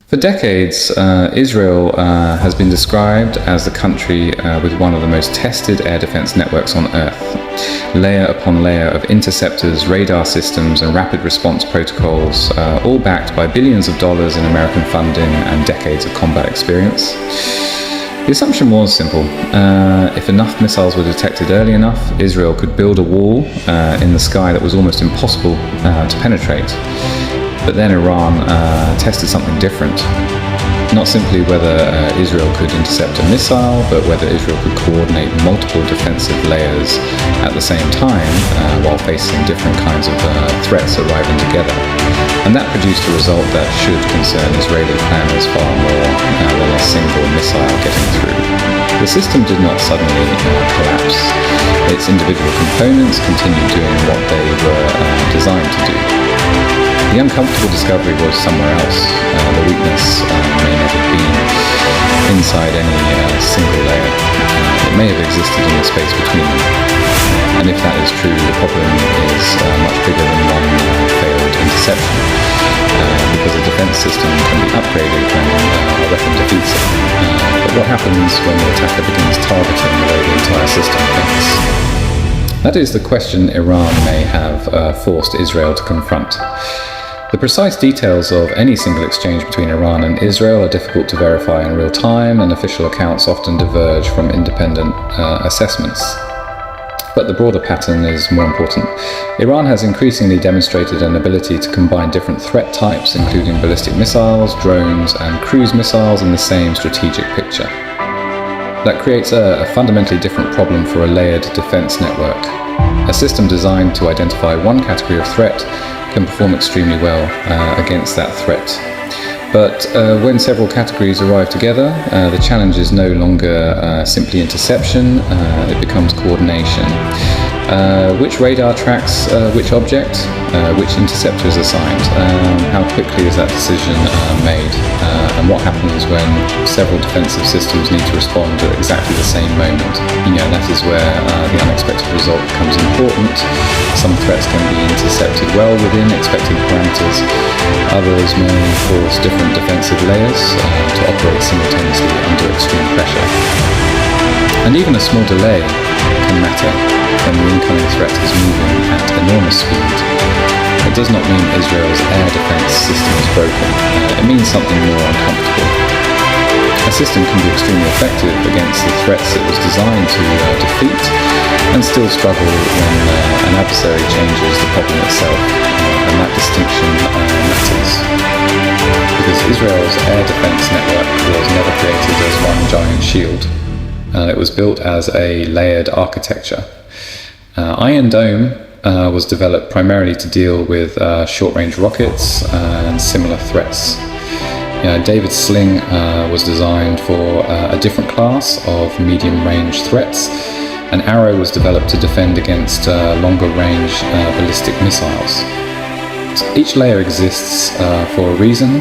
For decades, Israel has been described as the country with one of the most tested air defense networks on Earth. Layer upon layer of interceptors, radar systems, and rapid response protocols, all backed by billions of dollars in American funding and decades of combat experience. The assumption was simple. If enough missiles were detected early enough, Israel could build a wall in the sky that was almost impossible to penetrate. But then Iran tested something different. Not simply whether Israel could intercept a missile, but whether Israel could coordinate multiple defensive layers at the same time while facing different kinds of threats arriving together. And that produced a result that should concern Israeli planners far more than a single missile getting through. The system did not suddenly collapse. Its individual components continued doing what they were designed to do. The uncomfortable discovery was somewhere else. The weakness may not have been inside any single layer. It may have existed in the space between them. And if that is true, the problem is much bigger than one failed interception. Because a defense system can be upgraded when a weapon defeats it. But what happens when the attacker begins targeting the way the entire system thinks? That is the question Iran may have forced Israel to confront. The precise details of any single exchange between Iran and Israel are difficult to verify in real time, and official accounts often diverge from independent assessments. But the broader pattern is more important. Iran has increasingly demonstrated an ability to combine different threat types, including ballistic missiles, drones, and cruise missiles in the same strategic picture. That creates a fundamentally different problem for a layered defense network. A system designed to identify one category of threat can perform extremely well against that threat. But when several categories arrive together, the challenge is no longer simply interception, it becomes coordination. Which radar tracks which object, which interceptor is assigned, how quickly is that decision made, and what happens when several defensive systems need to respond at exactly the same moment. That is where the unexpected result becomes important. Some threats can be intercepted well within expected parameters. Others may force different defensive layers to operate simultaneously under extreme pressure. And even a small delay can matter when the incoming threat is moving at enormous speed. It does not mean Israel's air defense system is broken. It means something more uncomfortable. A system can be extremely effective against the threats it was designed to defeat, and still struggle when an adversary changes the problem itself, and that distinction matters. Because Israel's air defense network was never created as one giant shield. It was built as a layered architecture. Iron Dome was developed primarily to deal with short-range rockets and similar threats. David's Sling was designed for a different class of medium-range threats. An Arrow was developed to defend against longer-range ballistic missiles. Each layer exists for a reason.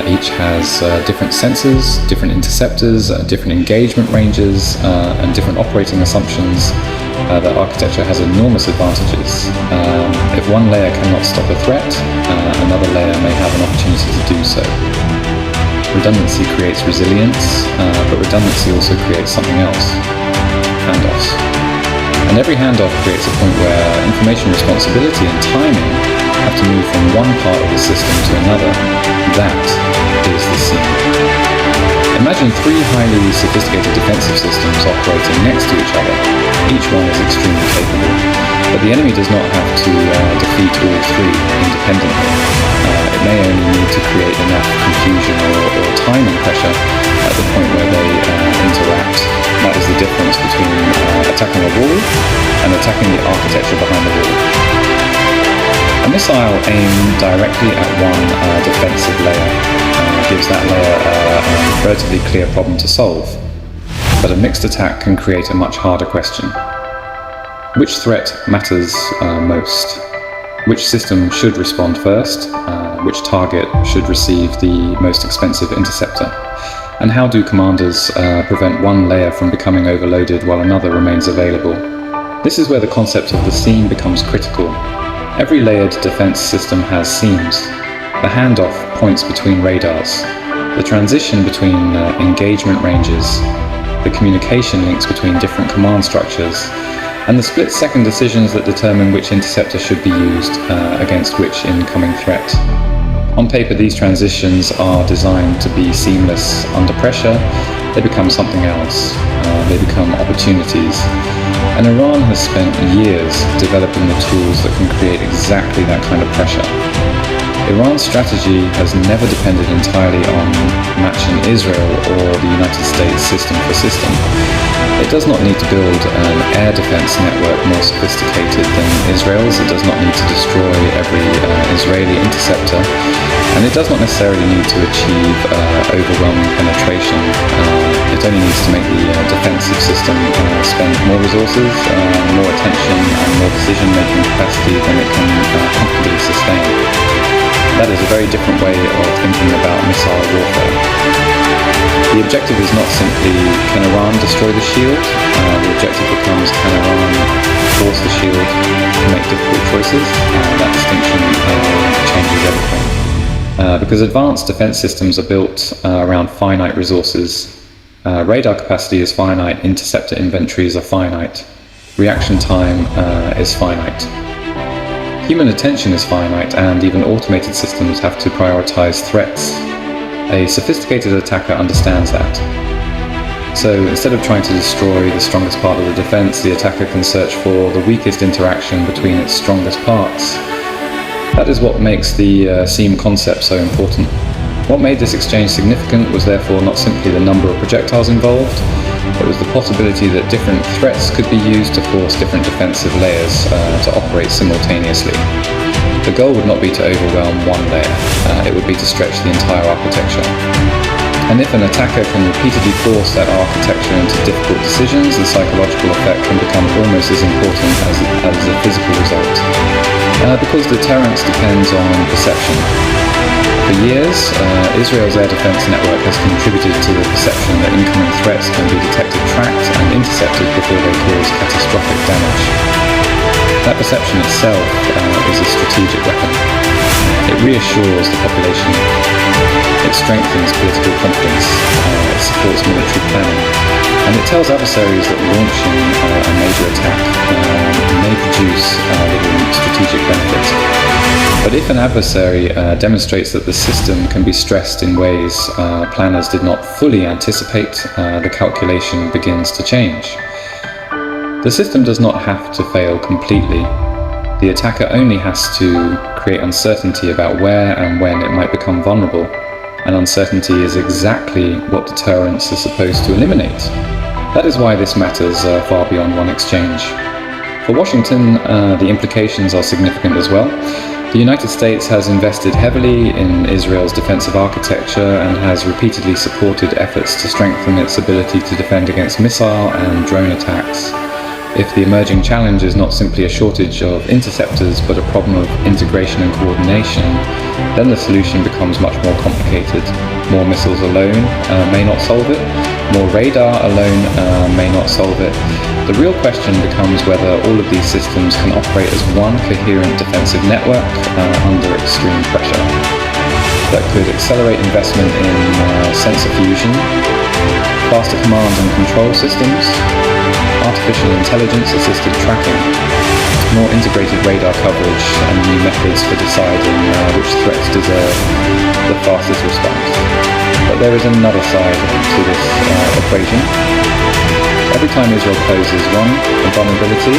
Each has different sensors, different interceptors, different engagement ranges, and different operating assumptions. The architecture has enormous advantages. If one layer cannot stop a threat, another layer may have an opportunity to do so. Redundancy creates resilience, but redundancy also creates something else: handoffs. And every handoff creates a point where information responsibility and timing have to move from one part of the system to another. That is the scene. Imagine three highly sophisticated defensive systems operating next to each other. Each one is extremely capable, but the enemy does not have to defeat all three independently. It may only need to create enough confusion or timing pressure at the point where they interact. That is the difference between attacking a wall and attacking the architecture behind the wall. A missile aimed directly at one defensive layer gives that layer a relatively clear problem to solve. But a mixed attack can create a much harder question. Which threat matters most? Which system should respond first? Which target should receive the most expensive interceptor? And how do commanders prevent one layer from becoming overloaded while another remains available? This is where the concept of the seam becomes critical. Every layered defense system has seams. The handoff points between radars. The transition between engagement ranges, the communication links between different command structures, and the split-second decisions that determine which interceptor should be used against which incoming threat. On paper, these transitions are designed to be seamless. Under pressure, they become something else. They become opportunities. And Iran has spent years developing the tools that can create exactly that kind of pressure. Iran's strategy has never depended entirely on matching Israel or the United States system for system. It does not need to build an air defense network more sophisticated than Israel's. It does not need to destroy every Israeli interceptor. And it does not necessarily need to achieve overwhelming penetration. It only needs to make the defensive system spend more resources, more attention, and more decision-making capacity than it can comfortably sustain. That is a very different way of thinking about missile warfare. The objective is not simply, can Iran destroy the shield? The objective becomes, can Iran force the shield to make difficult choices? That distinction changes everything. Because advanced defense systems are built around finite resources. Radar capacity is finite, interceptor inventories are finite, reaction time is finite. Human attention is finite, and even automated systems have to prioritize threats. A sophisticated attacker understands that. So instead of trying to destroy the strongest part of the defense, the attacker can search for the weakest interaction between its strongest parts. That is what makes the seam concept so important. What made this exchange significant was therefore not simply the number of projectiles involved, it was the possibility that different threats could be used to force different defensive layers to operate simultaneously. The goal would not be to overwhelm one layer, it would be to stretch the entire architecture. And if an attacker can repeatedly force that architecture into difficult decisions, the psychological effect can become almost as important as the physical result. Because deterrence depends on perception. For years, Israel's air defense network has contributed to the perception that incoming threats can be detected, tracked, and intercepted before they cause catastrophic damage. That perception itself is a strategic weapon. It reassures the population. It strengthens political confidence. It supports military planning. And it tells adversaries that launching a major attack may produce little strategic benefit. But if an adversary demonstrates that the system can be stressed in ways planners did not fully anticipate, the calculation begins to change. The system does not have to fail completely. The attacker only has to create uncertainty about where and when it might become vulnerable. And uncertainty is exactly what deterrence is supposed to eliminate. That is why this matters far beyond one exchange. For Washington, the implications are significant as well. The United States has invested heavily in Israel's defensive architecture and has repeatedly supported efforts to strengthen its ability to defend against missile and drone attacks. If the emerging challenge is not simply a shortage of interceptors but a problem of integration and coordination, then the solution becomes much more complicated. More missiles alone may not solve it. More radar alone may not solve it. The real question becomes whether all of these systems can operate as one coherent defensive network under extreme pressure. That could accelerate investment in sensor fusion, faster command and control systems, artificial intelligence-assisted tracking, more integrated radar coverage, and new methods for deciding which threats deserve the fastest response. But there is another side to this equation. Every time Israel closes one vulnerability,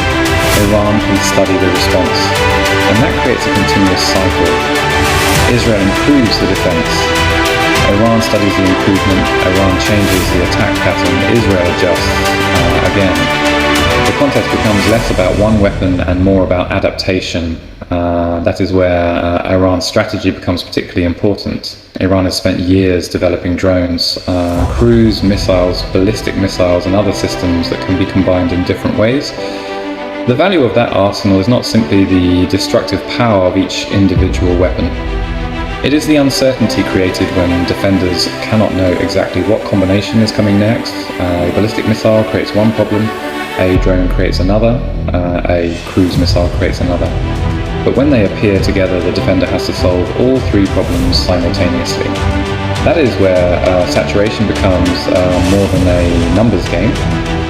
Iran can study the response, and that creates a continuous cycle. Israel improves the defense. Iran studies the improvement, Iran changes the attack pattern, Israel adjusts again. The context becomes less about one weapon and more about adaptation. That is where Iran's strategy becomes particularly important. Iran has spent years developing drones, cruise missiles, ballistic missiles, and other systems that can be combined in different ways. The value of that arsenal is not simply the destructive power of each individual weapon. It is the uncertainty created when defenders cannot know exactly what combination is coming next. A ballistic missile creates one problem, a drone creates another, a cruise missile creates another. But when they appear together, the defender has to solve all three problems simultaneously. That is where saturation becomes more than a numbers game.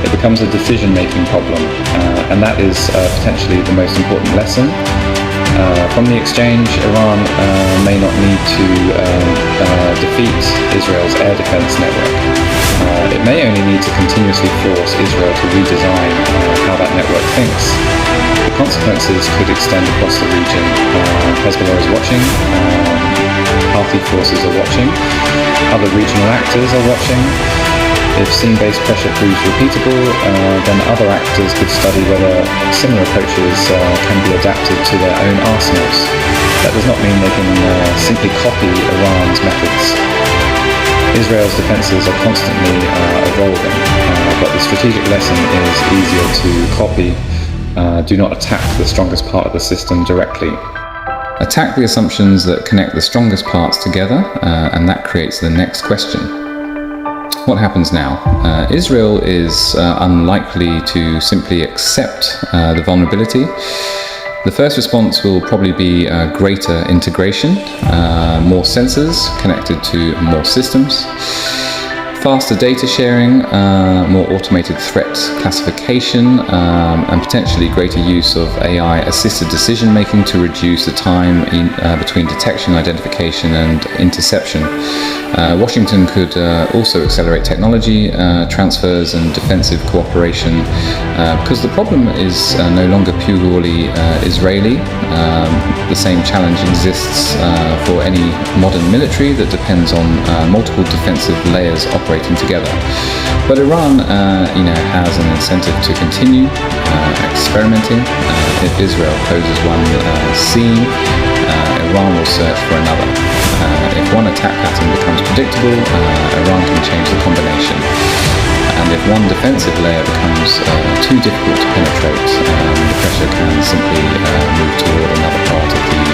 It becomes a decision-making problem, and that is potentially the most important lesson. From the exchange, Iran may not need to defeat Israel's air defense network. It may only need to continuously force Israel to redesign how that network thinks. The consequences could extend across the region. Hezbollah is watching, Houthi forces are watching, other regional actors are watching. If scene-based pressure proves repeatable, then other actors could study whether similar approaches can be adapted to their own arsenals. That does not mean they can simply copy Iran's methods. Israel's defenses are constantly evolving, but the strategic lesson is easier to copy. Do not attack the strongest part of the system directly. Attack the assumptions that connect the strongest parts together, and that creates the next question. What happens now? Israel is unlikely to simply accept the vulnerability. The first response will probably be greater integration, more sensors connected to more systems, faster data sharing, more automated threat classification, and potentially greater use of AI-assisted decision-making to reduce the time between detection, identification, and interception. Washington could also accelerate technology transfers and defensive cooperation because the problem is no longer purely Israeli. The same challenge exists for any modern military that depends on multiple defensive layers operating together. But Iran, has an incentive to continue experimenting. If Israel closes one seam, Iran will search for another. If one attack pattern becomes predictable, Iran can change the combination. And if one defensive layer becomes too difficult to penetrate, the pressure can simply move toward another part of the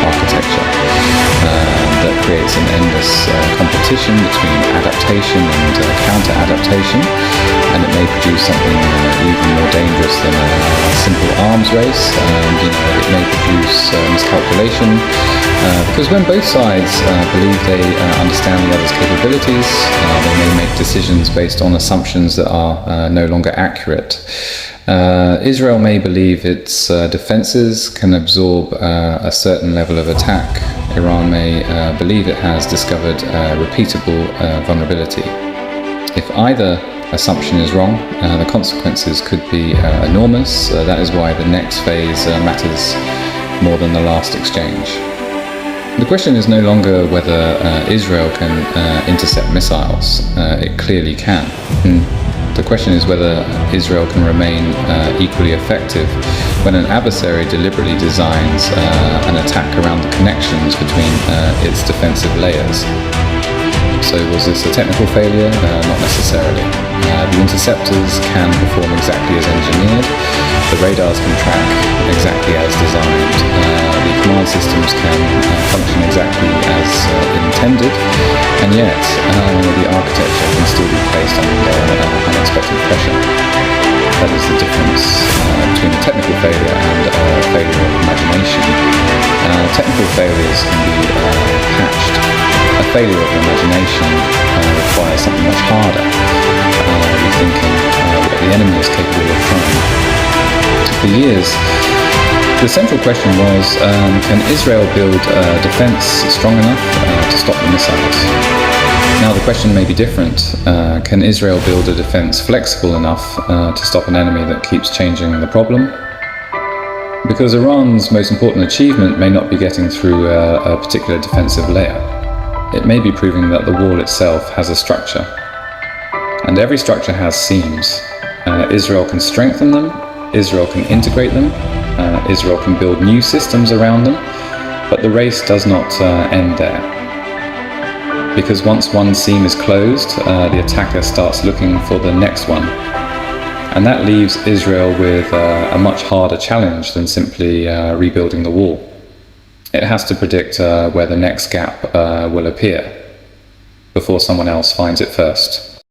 architecture. That creates an endless competition between adaptation and counter-adaptation, and it may produce something even more dangerous than a simple arms race. And it may produce miscalculation, because when both sides believe they understand the other's capabilities, they may make decisions based on assumptions that are no longer accurate. Israel may believe its defenses can absorb a certain level of attack. Iran may believe it has discovered repeatable vulnerability. If either assumption is wrong, the consequences could be enormous. That is why the next phase matters more than the last exchange. The question is no longer whether Israel can intercept missiles. It clearly can. The question is whether Israel can remain equally effective when an adversary deliberately designs an attack around the connections between its defensive layers. So was this a technical failure? Not necessarily. The interceptors can perform exactly as engineered. The radars can track exactly as designed. The command systems can function exactly as intended. And yet, the architecture can still be placed under unexpected pressure. That is the difference between a technical failure and a failure of imagination. Technical failures can be patched. A failure of imagination requires something much harder. Rethinking what the enemy is capable of trying. For years, the central question was, can Israel build a defense strong enough to stop the missiles? Now the question may be different. Can Israel build a defense flexible enough to stop an enemy that keeps changing the problem? Because Iran's most important achievement may not be getting through a particular defensive layer. It may be proving that the wall itself has a structure. And every structure has seams. Israel can strengthen them, Israel can integrate them, Israel can build new systems around them, but the race does not end there. Because once one seam is closed, the attacker starts looking for the next one. And that leaves Israel with a much harder challenge than simply rebuilding the wall. It has to predict where the next gap will appear before someone else finds it first.